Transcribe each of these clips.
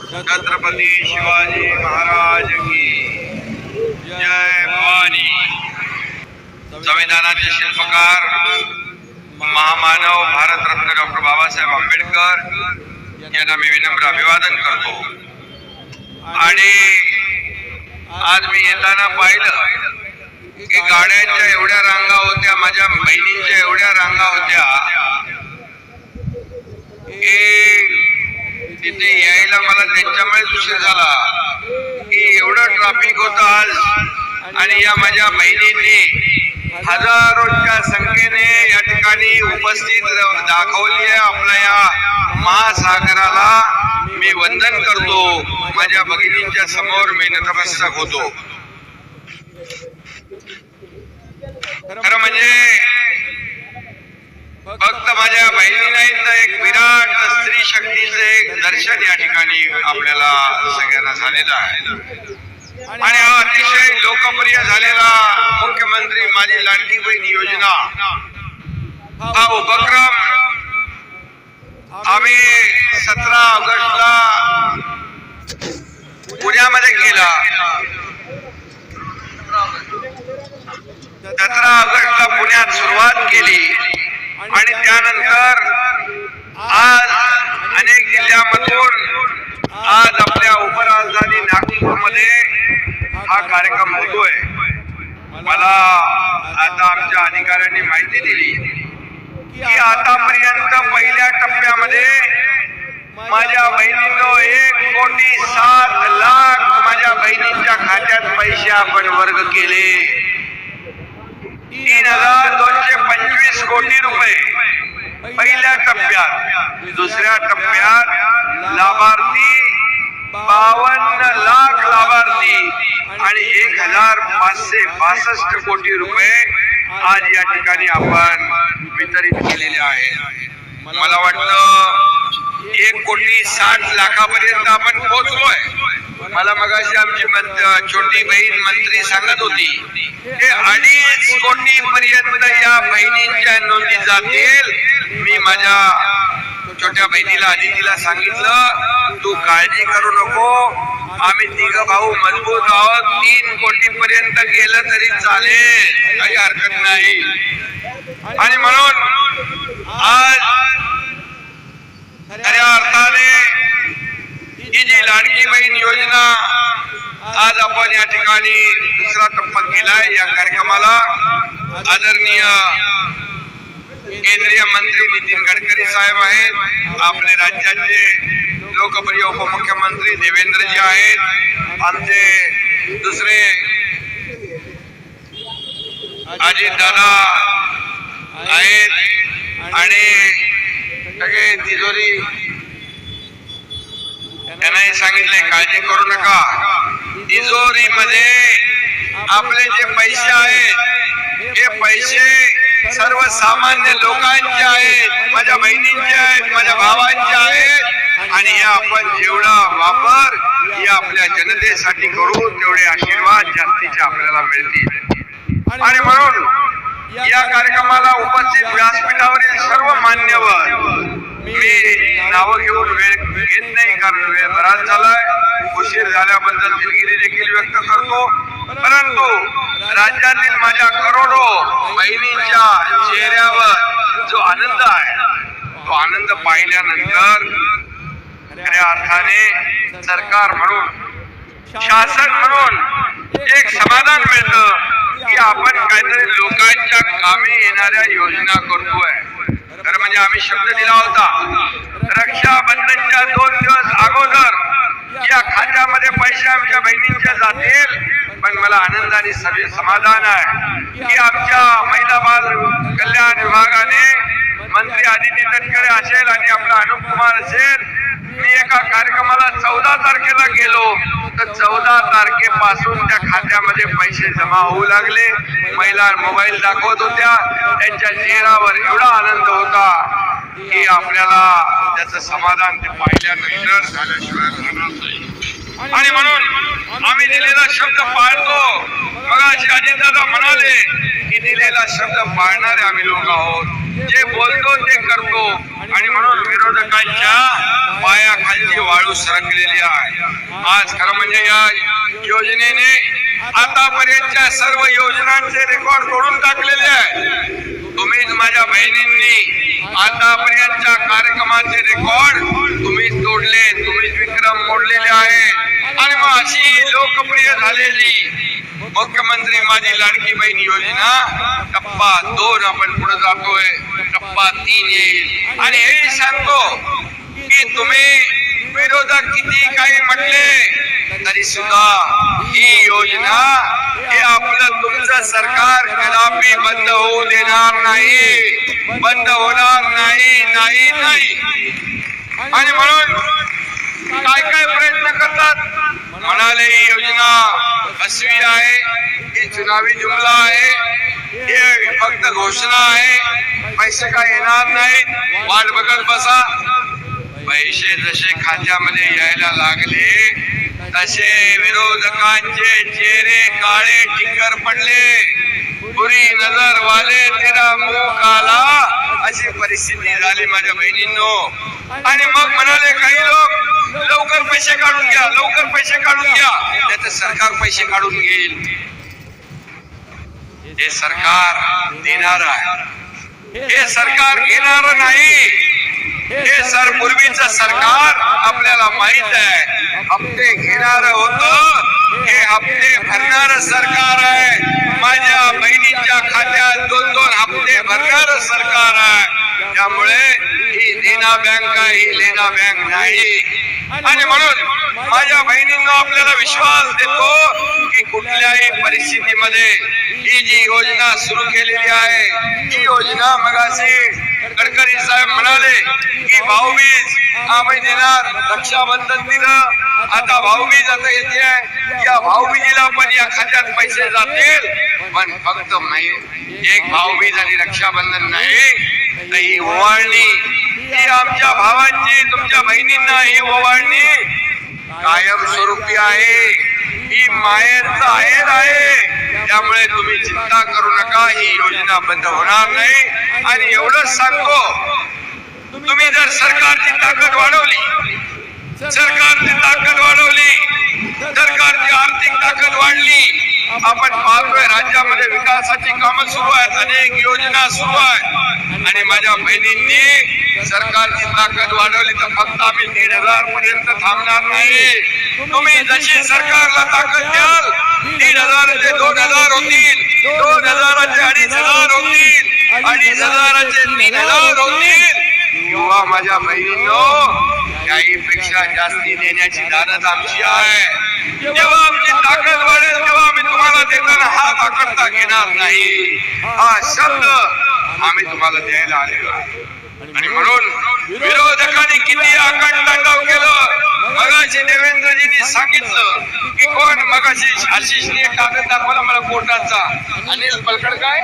छत्रपती शिवाजी महाराज की जय भवानी। संविधानाचे शिल्पकार महामानव भारतरत्न डॉक्टर बाबासाहेब आंबेडकर यांना मी विनम्र अभिवादन करतो। आणि आज मी येताना पाहिलं की गाड्यांच्या एवढ्या रांगा होत्या, माझ्या बहिणींच्या एवढ्या रांगा होत्या की तिथे यायला मला त्यांच्यामुळे उशीर झाला की एवढं ट्रॅफिक होतं आज। आणि या माझ्या बहिणींनी हजारोच्या संख्येने या ठिकाणी उपस्थित दाखवली आहे। आपल्या या महासागराला मी वंदन करतो, माझ्या भगिनींच्या समोर मी नतमस्तक होतो। खरं म्हणजे फक्त माझ्या बहिणी नाही तर एक विराट स्त्री शक्तीचे एक दर्शन या ठिकाणी आपल्याला सगळ्यांना झालेलं आहे। आणि हा अतिशय लोकप्रिय झालेला मुख्यमंत्री माझी लाडकी बहीण योजना हा उपक्रम आम्ही 17 ऑगस्टला पुण्यामध्ये केला। 17 ऑगस्टला पुण्यात सुरुवात केली आणि त्यानंतर आज अनेक जिल्ह्यामधून आज आपल्या उपराजधानी नागपूरमध्ये हा कार्यक्रम होतोय। मला आता आमच्या अधिकाऱ्यांनी माहिती दिली की आतापर्यंत पहिल्या टप्प्यामध्ये माझ्या बहिणींनो 1,07,00,000 माझ्या बहिणींच्या खात्यात पैसे आपण वर्ग केले। 3,225 कोटी रुपये पहिल्या टप्प्यात। दुसऱ्या टप्प्यात लाभार्थी 52 लाख लाभार्थी आणि 1,562 कोटी रुपये आज या ठिकाणी आपण वितरित केलेले आहेत। मला वाटतं 1,60,00,000 पर्यंत आपण पोहोचलोय। मला मगाशी आमची छोटी बहीण मंत्री सांगत होती की 2.5 कोटी पर्यंत या बहिणींच्या नोंदी जातील। मी माझ्या छोट्या बहिणीला आदितीला सांगितलं तू काळजी करू नको, आम्ही 3 भाऊ मजबूत आहोत, 3 कोटी पर्यंत गेलं तरी चालेल, काही हरकत नाही। आणि म्हणून आज खऱ्या अर्थाने ही जी लाडकी बहीण योजना आज आपण या ठिकाणी दुसरा टप्पा केलाय। या कार्यक्रमाला आदरणीय केंद्रीय मंत्री नितीन गडकरी साहेब आहेत, आपले राज्याचे लोकप्रिय उपमुख्यमंत्री देवेंद्रजी आहेत, आमचे दुसरे अजित दादा आहेत आणि सगळे तिजोरी त्यांनाही सांगितले काळजी करू नका। तिजोरीमध्ये आपले जे पैसे आहेत हे पैसे सर्वसामान्य लोकांचे आहेत, माझ्या बहिणींचे आहेत, माझ्या भावांचे आहेत। आणि या आपण जेवढा वापर या आपल्या जनतेसाठी करू तेवढे आशीर्वाद जास्तीचे आपल्याला मिळतील। आणि म्हणून या कार्यक्रमाला उपस्थित व्यासपीठावरील सर्व मान्यवर मी नावं घेऊन वेळ घेत नाही, कारण वेळ बराच झालाय। उशीर झाल्याबद्दल दिलगिरी देखील व्यक्त करतो, परंतु राज्यातील माझ्या करोडो बहिणींच्या चेहऱ्यावर जो आनंद आहे तो आनंद पाहिल्यानंतर खऱ्या अर्थाने सरकार म्हणून, शासन म्हणून एक समाधान मिळतं की आपण काहीतरी लोकांच्या कामी येणाऱ्या योजना करतोय। खरं म्हणजे आम्ही शब्द दिला होता रक्षाबंधनच्या 2 दिवस अगोदर या खात्यामध्ये पैसे आमच्या बहिणींच्या जातील, पण मला आनंद आणि समाधान आहे की आमच्या महिला बाल कल्याण विभागाने मंत्री आदिती तटकरे असेल आणि आपला अनुप कुमार असेल, मी एका कार्यक्रमाला 14 तारखेला गेलो तर 14 तारखेपासून त्या खात्यामध्ये पैसे जमा होऊ लागले। महिला मोबाईल दाखवत होत्या, त्यांच्या चेहऱ्यावर एवढा आनंद होता की आपल्याला त्याचं समाधान ते पाहिल्यानंतर झाल्याशिवाय राहणार नाही। आणि म्हणून आम्ही दिलेला शब्द पाळतो। मग अजितदादा म्हणाले की मी दिलेला शब्द पाळणारे आम्ही लोक आहोत. जे बोलतो ते करतो आणि म्हणून विरोधकांच्या पायाखालची वाळू सरकलेली आहे. आज खरं म्हणजे या योजनेने आतापर्यंतच्या सर्व योजनांचे रेकॉर्ड तोडून टाकलेले आहे. तुम्हीच माझ्या बहिणींनी आतापर्यंतच्या कार्यक्रमाचे रेकॉर्ड तुम्हीच तोडले, तुम्हीच विक्रम मोडलेले आहेत. आणि मग अशी लोकप्रिय झालेली मुख्यमंत्री माझी लाडकी बहीण योजना टप्पा 2 आपण पुढे जातोय, टप्पा 3 येईल. आणि हे सांगतो की तुम्ही विरोधक किती काही म्हटले तरी सुद्धा ही योजना हे आपलं तुमचं सरकार कदापि बंद होऊ देणार नाही, बंद होणार नाही नाही नाही. आणि म्हणून काय काय प्रयत्न करतात. म्हणाले ही योजना फसवी आहे, ही चुनावी जुमला आहे, हे फक्त घोषणा आहे, पैसे काय येणार नाहीत, वाट बघत बसा. पैसे जसे खात्यामध्ये यायला लागले तसे विरोधकांचे चेहरे काळे टिकर पडले. बुरी नजर वाले तेरा मुंह काला, अशी परिस्थिती झाली माझ्या बहिणींनो. आणि मग म्हणाले काही लोक लवकर पैसे काढून घ्या, लवकर पैसे काढून घ्या, त्याचं सरकार पैसे काढून घेईल. हे सरकार देणार आहे, हे सरकार घेणार नाही. हे पूर्वीचं सरकार आपल्याला माहित आहे, हप्ते घेणार होतं, हे हप्ते भरणार सरकार आहे. माझ्या बहिणीच्या खात्यात 2-2 हप्ते भरणार सरकार आहे. त्यामुळे ही देना बँक आहे, ही लेना बँक नाही. आणि म्हणून माझ्या बहिणींना आपल्याला विश्वास देतो की कुठल्याही परिस्थितीमध्ये ही जी योजना सुरू केलेली आहे, ही योजना मगाशी गडकरी साहेब म्हणाले की भाऊबीज आम्ही देणार, रक्षाबंधन दिलं, आता भाऊबीज आता येते आहे. या भाऊबीजीला पण या खात्यात पैसे जातील, पण फक्त एक भाऊबीज आणि रक्षाबंधन नाही, तर ही ओवाळणी, ही आमच्या भावांची, तुमच्या बहिणींना ही ओवाळणी कायमस्वरूपी आहे, ही मायेचा आहेर आहे. त्यामुळे तुम्ही चिंता करू नका, ही योजना बंद होणार नाही. आणि एवढंच सांगतो, तुम्ही जर सरकारची ताकद वाढवली, सरकारची ताकद वाढवली, सरकारची आर्थिक ताकद वाढली, आपण पाहतोय राज्यामध्ये विकासाची कामं सुरू आहेत, अनेक योजना सुरू आहेत. आणि माझ्या बहिणींनी सरकारची ताकद वाढवली तर फक्त आम्ही 1,500 पर्यंत थांबणार नाही. तुम्ही जशी सरकारला ताकद द्याल, 1,500चे 2,000 होतील, 2,000चे 2,500 होतील, 2,500चे 3,000 होतील. किंवा माझ्या बहिणींनो, याहीपेक्षा जास्ती देण्याची दानत आमची आहे. जेव्हा आमची ताकद वाढेल तेव्हा आम्ही तुम्हाला देताना हात आकडता घेणार नाही. हा शब्द आम्ही तुम्हाला द्यायला आलेलो आहे. आणि म्हणून विरोधकांनी किती आकांडतांडव केलं. मगाशी देवेंद्रजींनी सांगितलं की कोण, मगाशी आशिषने कागद दाखवला मला कोर्टाचा, अनिल पलकड काय,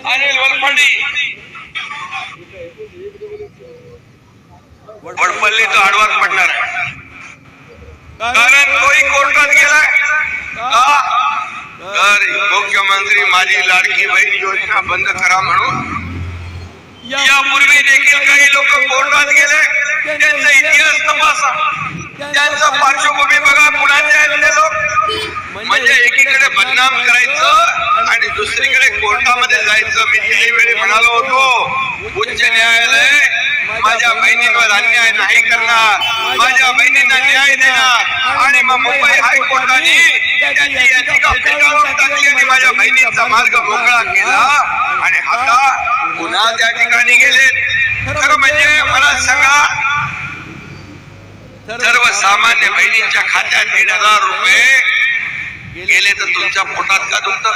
अनिल वलपंडी, वडपल्ली तो आडवाच पडणार आहे. कारण तोही कोर्टात गेलाय का, तर मुख्यमंत्री माझी लाडकी बहीण योजना बंद करा म्हणून. यापूर्वी देखील काही लोक कोर्टात गेले, त्यांचा इतिहास तपासा, त्यांचा पार्श्वभूमी बघा, कुणाचे आहेत ते लोक. म्हणजे एकीकडे बदनाम करायचं आणि दुसरीकडे कोर्टामध्ये जायचं. मी त्यावेळी म्हणालो होतो, उच्च न्यायालय माझ्या बहिणींवर अन्याय नाही करणार, माझ्या बहिणींना न्याय देणार. आणि मग मुंबई हायकोर्टाने त्याची याचिका फेटाळून टाकली आणि माझ्या बहिणींचा मार्ग मोकळा केला. आणि आता पुन्हा त्या ठिकाणी गेले. खरं म्हणजे मला सांगा, सर्वसामान्य बहिणींच्या खात्यात 1,500 रुपये गेले तर तुमच्या पोटात का दुखतं?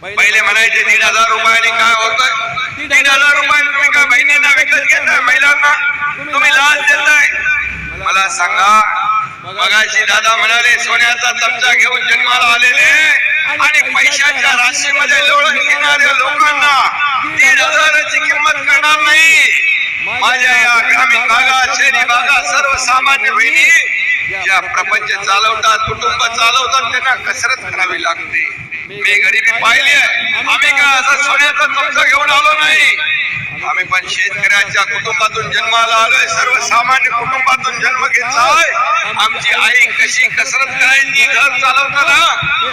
पहिले म्हणायचे 1,500 रुपयाने काय होतं, 1,500 रुपयाने तुम्ही काय बहिणींना विकत घेताय, महिलांना तुम्ही लाच देताय. मला सांगा, मगाशी दादा म्हणाले सोन्याचा चमचा घेऊन जन्माला आलेले आणि पैशाच्या राशीमध्ये लोळण घेणाऱ्या लोकांना 1,500ची किंमत करणार नाही. माझ्या या ग्रामीण भागात, शहरी भागात सर्वसामान्य बहिणी ज्या प्रपंच चालवतात, कुटुंब चालवतात, त्यांना कसरत करावी लागते. मी गरिबी पाहिली आहे. आम्ही काय असं सोन्याचा चमचा घेऊन आलो नाही. आम्ही पण शेतकऱ्याच्या कुटुंबातून जन्माला आलोय, सर्वसामान्य कुटुंबातून जन्म घेतलाय. आमची आई कशी कसरत करायची घर चालवताना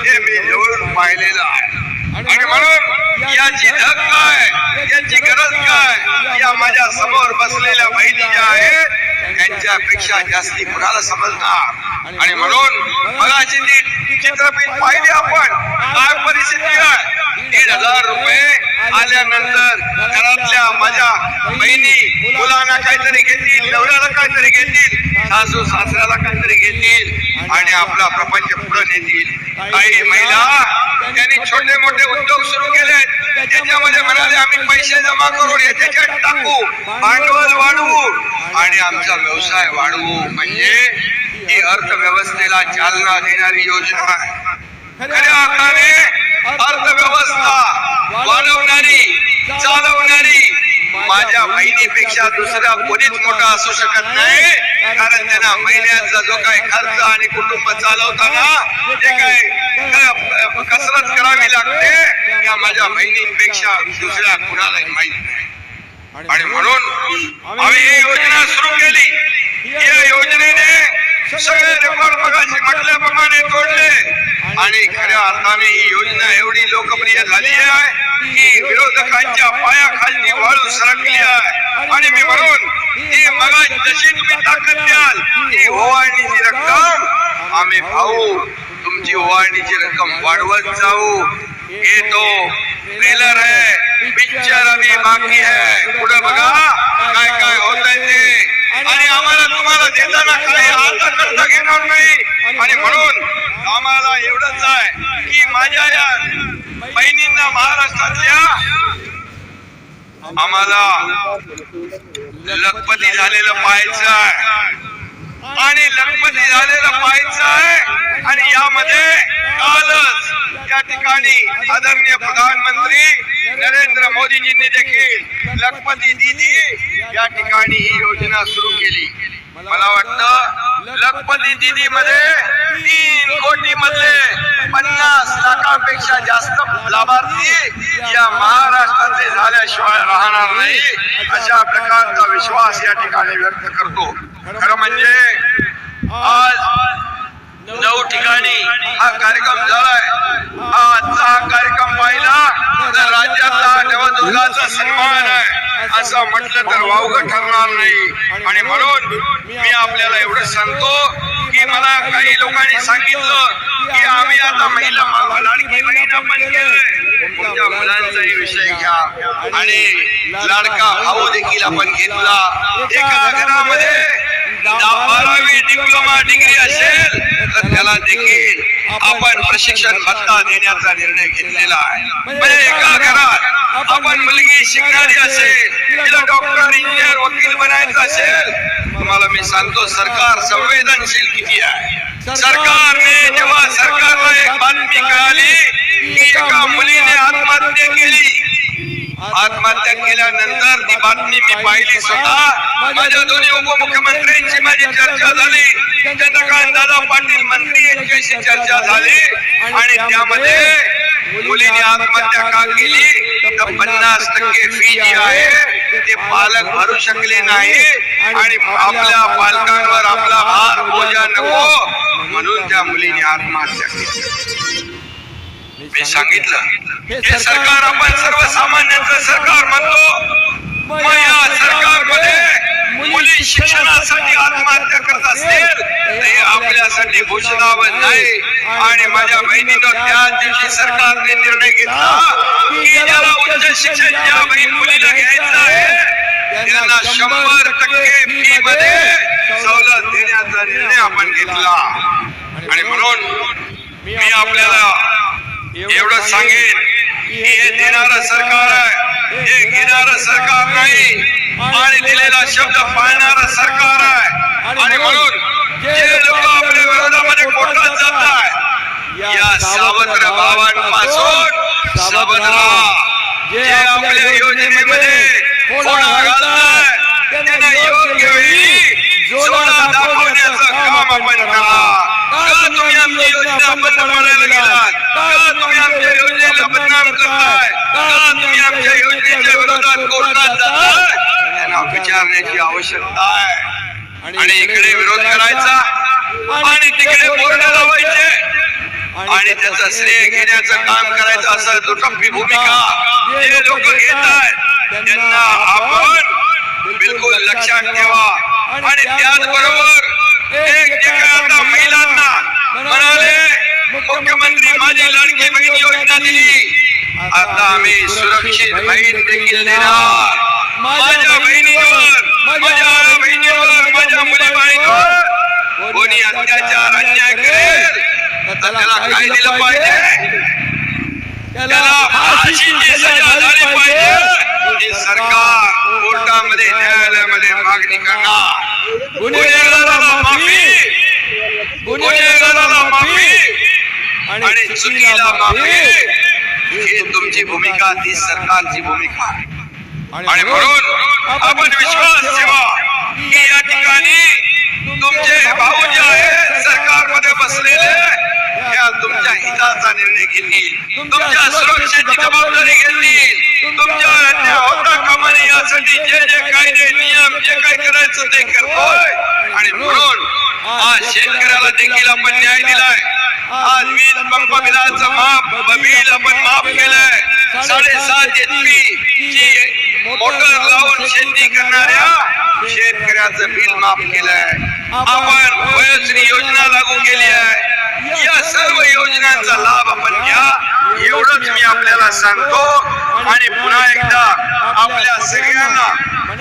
हे मी जवळून पाहिलेलं आहे. आणि म्हणून याची धग काय, याची गरज काय, या माझ्या समोर बसलेल्या बहिणी ज्या आहेत यांच्यापेक्षा जास्ती कुणाला समजणार. आणि म्हणून मगाची ती चित्रफित पाहिली आपण, काय परिस्थिती आहे. 1,500 रुपये आल्यानंतर घरातल्या माझ्या बहिणी मुलांना काहीतरी घेतील, नवऱ्याला काहीतरी घेतील, सासू सासऱ्याला काहीतरी घेतील आणि आपला प्रपंच पुढे नेतील. काही महिला त्यांनी छोटे मोठे उद्योग सुरू केले, त्याच्यामध्ये म्हणाले आम्ही पैसे जमा करून याच्यात टाकू, भांडवल वाढवू आणि आमचा व्यवसाय वाढवू. म्हणजे ही अर्थव्यवस्थेला चालना देणारी योजना आहे. खऱ्या अर्थाने अर्थव्यवस्था वाढवणारी, चालवणारी माझ्या बहिणीपेक्षा दुसरा कोणीच मोठा असू शकत नाही. कारण त्यांना महिन्याचा जो काही खर्च आणि कुटुंब चालवताना जे काही कसरत करावी लागते त्या माझ्या बहिणींपेक्षा दुसऱ्या कुणालाही माहित नाही. आणि म्हणून आम्ही ही योजना सुरू केली. या योजनेने सगळे रेकॉर्ड मगाशी म्हटल्याप्रमाणे तोडले आणि खऱ्या अर्थाने ही योजना एवढी लोकप्रिय झाली आहे की विरोधकांच्या पायाखाली वाळू सरकली आहे. आणि मी म्हणून ती मगा जशी तुम्ही ताकद द्याल ती ओवाळणीची रक्कम आम्ही भाऊ तुमची ओवाळणीची रक्कम वाढवत जाऊ. हे तो ट्रेलर है, पिक्चर अभी बाकी है. पुढे बघा काय काय होतंय ते. आणि आम्हाला तुम्हाला देताना काही आता करता घेणार नाही. आणि म्हणून आम्हाला एवढंच आहे की माझ्या या बहिणींना महाराष्ट्रातल्या आम्हाला लखपती झालेलं पाहायचं आहे आणि लखपती झालेलं पाहायचं आहे. आणि यामध्ये कालच या ठिकाणी आदरणीय प्रधानमंत्री नरेंद्र मोदीजींनी देखील लखपती दीदी या ठिकाणी ही योजना सुरू केली. मला वाटतं लखपती दीदी मध्ये 3 कोटी मधले 50 लाखांपेक्षा जास्त लाभार्थी या महाराष्ट्राचे झाल्याशिवाय राहणार नाही अशा प्रकारचा विश्वास या ठिकाणी व्यक्त करतो. खरं म्हणजे आज 9 ठिकाणी हा कार्यक्रम झालाय. आजचा हा कार्यक्रम पाहिला तर राज्यातला नवदुर्गाचा सन्मान आहे असं म्हटलं तर वावगं ठरणार नाही. आणि म्हणून मी आपल्याला एवढं सांगतो की मला काही लोकांनी सांगितलं की आम्ही आता महिला लाडकी बहीण आपण केलंय, तुमच्या मुलांचाही विषय घ्या आणि लाडका भाऊ देखील आपण घेतला. एका घरामध्ये 12वी डिप्लोमा डिग्री असेल तर त्याला देखील आपण प्रशिक्षण भत्ता देण्याचा निर्णय घेतलेला आहे. म्हणजे एका घरात आपण मुलगी शिकणारी असेल, तिला डॉक्टर, इंजिनियर, वकील बनायचं असेल, तुम्हाला मी सांगतो सरकार संवेदनशील किती आहे. सरकारने जेव्हा सरकारला एक बातमी कळाली की एका मुलीने आत्महत्या केली, आत्महत्या केल्यानंतर ती बातमी मी पाहिली स्वतः. माझ्या दोन्ही उपमुख्यमंत्र्यांची माझी चर्चा झाली, चंद्रकांत दादा पाटील मंत्री यांच्याशी चर्चा झाली आणि त्यामध्ये मुलीने आत्महत्या का केली तर 50% फी जी आहे ते पालक भरू शकले नाही आणि आपल्या पालकांवर आपला भार बोजा नको म्हणून त्या मुलीने आत्महत्या केली. मी सांगितलं हे सरकार आपण सर्वसामान्यांचं सरकार म्हणतो, मग या सरकारमध्ये मुली शिक्षणासाठी आत्महत्या करत असतील तर हे आपल्यासाठी घोषणाबद्ध नाही. आणि माझ्या बहिणीनं त्या दिवशी सरकारने निर्णय घेतला की ज्याला उच्च शिक्षण ज्या बहीण मुलीला घ्यायचं आहे त्यांना 100% फी मध्ये सवलत देण्याचा निर्णय आपण घेतला. आणि म्हणून मी आपल्याला एवढं सांगेन की हे देणारं सरकार आहे, हे घेणारं सरकार नाही आणि दिलेला शब्द पाळणारं सरकार आहे. आणि म्हणून जे लोक आपल्या विरोधामध्ये कोर्टात जात आहे या सावत्र भावांपासून सावध राहा. जे आपल्या योजनेमध्ये कोणा घालताय त्यांना योग्य वेळी सोडा दाखवण्याचं काम आपण करा. का तुम्ही तुमची योजना बंद पडायला गेलात? का तुम्ही आमच्या योजनेला बदनाम करताय? का तुम्ही आमच्या योजनेच्या विरोधात कोर्टात जाताय? त्यांना विचारण्याची आवश्यकता आहे. आणि इकडे विरोध करायचा आणि तिकडे बोर्ड लावायचे आणि त्याचं श्रेय घेण्याचं काम करायचं असं दुटप्पी भूमिका जे लोक घेत आहेत त्यांना आपण बिलकुल लक्षात ठेवा. आणि त्याचबरोबर एक जे काय आता महिलांना म्हणाले मुख्यमंत्री माझी लाडकी बहीण योजना दिली, आता आम्ही सुरक्षित बहीण देखील देणार. माझ्या बहिणीवर, माझ्या बहिणीवर, माझ्या मुलीबाळींवर कोणी अत्याचार अन्याय करेल तर त्याला काय दिलं पाहिजे? त्याला फाशीची सजा झाली पाहिजे. ही सरकार कोर्टामध्ये न्यायालयामध्ये मागणी करणार. गुन्हेगाराला माफी, गुन्हेगाराला माफी आणि चुकीला माफी, ही तुमची भूमिका, ती सरकारची भूमिका. आणि म्हणून आपण विश्वास ठेवा की या ठिकाणी तुमचे भाऊ जे आहेत सरकारमध्ये बसलेले त्या तुमच्या हिताचा निर्णय घेतील, तुमच्या सुरक्षेची जबाबदारी घेतील, तुमच्या अन्याय होता कामा नये यासाठी जे जे कायदे नियम जे काय करायचं ते करतोय. आणि म्हणून आज शेतकऱ्याला देखील आपण न्याय दिलाय. आज वीज पंप बिलाचं बिल आपण माफ केलंय. 7.5 HP ची मोटर लावून शेती करणाऱ्या शेतकऱ्याचं बिल माफ केलंय. आपण वयोश्री योजना लागू केली आहे. या सर्व योजनांचा लाभ आपण घ्या एवढंच मी आपल्याला सांगतो. आणि पुन्हा एकदा आपल्या सगळ्यांना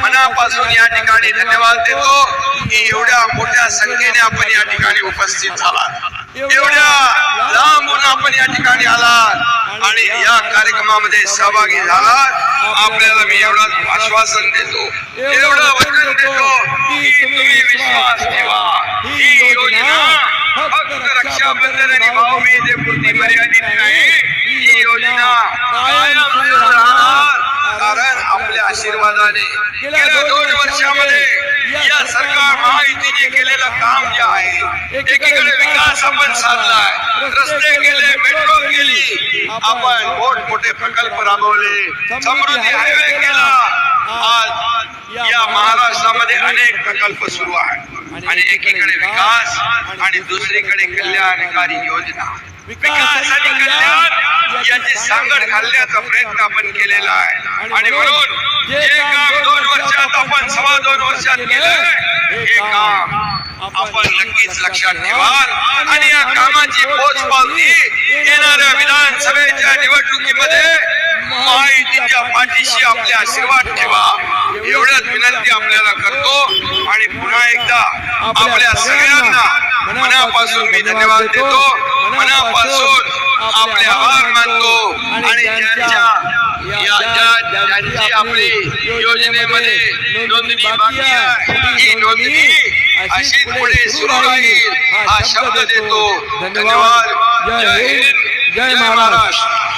मनापासून या ठिकाणी धन्यवाद देतो की एवढ्या मोठ्या संख्येने आपण या ठिकाणी उपस्थित झालात, एवढ्या लांबून आपण या ठिकाणी आलात आणि या कार्यक्रमामध्ये सहभागी झालात. आपल्याला मी एवढं आश्वासन देतो, एवढं वचन देतो की तुम्ही विश्वास ठेवा. ही योजना फक्त रक्षाबंधन आणि भाऊबीजे पुरती मर्यादित नाही. ही योजना कायम सुरू राहणार. कारण आपल्या आशीर्वादाने गेल्या 2 वर्षामध्ये या सरकार महायुतीने केलेलं काम जे आहे, एकीकडे विकास आपण साधलाय, रस्ते केले, मेट्रो केली, आपण मोठमोठे प्रकल्प राबवले, समृद्धी हायवे केला. आज या महाराष्ट्रामध्ये अनेक प्रकल्प सुरू आहेत आणि एकीकडे विकास आणि दुसरीकडे कल्याणकारी योजना. विकास आणि कल्याण याची सांगड घालण्याचा प्रयत्न आपण केलेला आहे. आणि म्हणून जे काम 2 वर्षात आपण 2.25 वर्षात केलं, हे काम आपण नक्कीच लक्षात ठेवाल. आणि या कामाची पोचपावती येणाऱ्या विधानसभेच्या निवडणुकीमध्ये महायुतीच्या पाठीशी आपले आशीर्वाद ठेवा एवढंच विनंती आपल्याला करतो. आणि पुन्हा एकदा आपल्या सगळ्यांना मनापासून मी धन्यवाद देतो, मनापासून आपले आभार मानतो. आणि ज्यांची आपली योजनेमध्ये नोंदणी बाकी आहे, ही नोंदणी अशीच पुढे सुरू राहील हा शब्द देतो. धन्यवाद. जय हिंद, जय महाराष्ट्र.